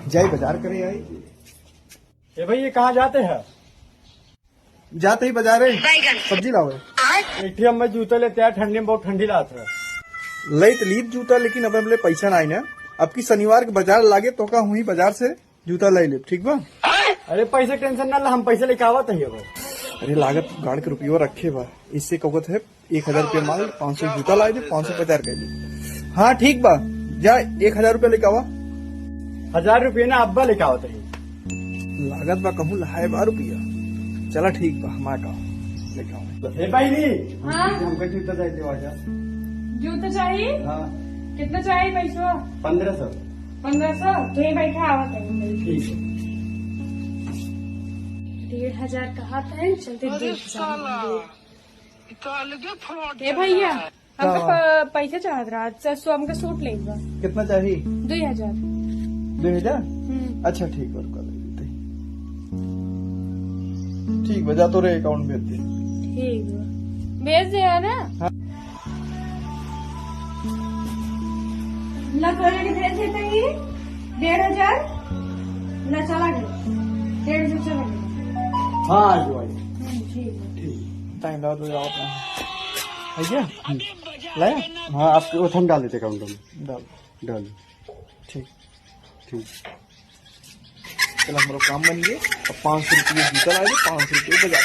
जाए बाजार करे आई। ए भाई ये कहाँ जाते हैं? जाते ही बाजार है सब्जी लावे। एटीएम में जूते लेते हैं, ठंडी में बहुत ठंडी रात है। लई तो लीप जूता, लेकिन अब हमले पैसा ना आई ना। अब की शनिवार के बाजार लागे तो का हुई बाजार से जूता लाई ले, ठीक बा। अरे पैसे टेंशन ना ला, हम पैसे लेके आवत है। अरे लागत गाड़ के रुपये रखे बा, इससे कवत है 1000 रुपये मांग 500 जूता ला दे, 500 बाजार कर दे। हाँ ठीक बा, जा 1000 रुपये लेके आवा। 1000 रुपये ना अब्बा लेके आवत है। लागत बा कहूँ लहाए बा रुपया। चला ठीक बा, हमारा का लेके आओ। ए भाई नी हाँ हमका जूता चाहिए वाजा। जूता चाहिए? हाँ कितना चाहिए पैसा? 1500। 1500 तो ये बैठा आवत है। ठीक है। 1500 कहा था, चलते 1500। ए भैया हमका पैसा चाहत रहा, सो हमका सूट लेगा। कितना चाहिए? 2000। 2000? अच्छा ठीक है, रुका लेते। ठीक बजा तो रे अकाउंट भेज दे। ठीक है, भेज दे ना। हाँ। ना करे के भेज देते ही 1500 ना चला गया। 150 चला गया। हाँ आज भाई ठीक है। ठीक टाइम लगा तो जाओ अपना। है क्या? लाया? हाँ आपके वो हम डाल देते अकाउंट में। डाल डाल। ठीक। ठीक। चलो हमारा काम बन गया। अब 500 रुपये जूता ला दे, 500 रुपये बाजार।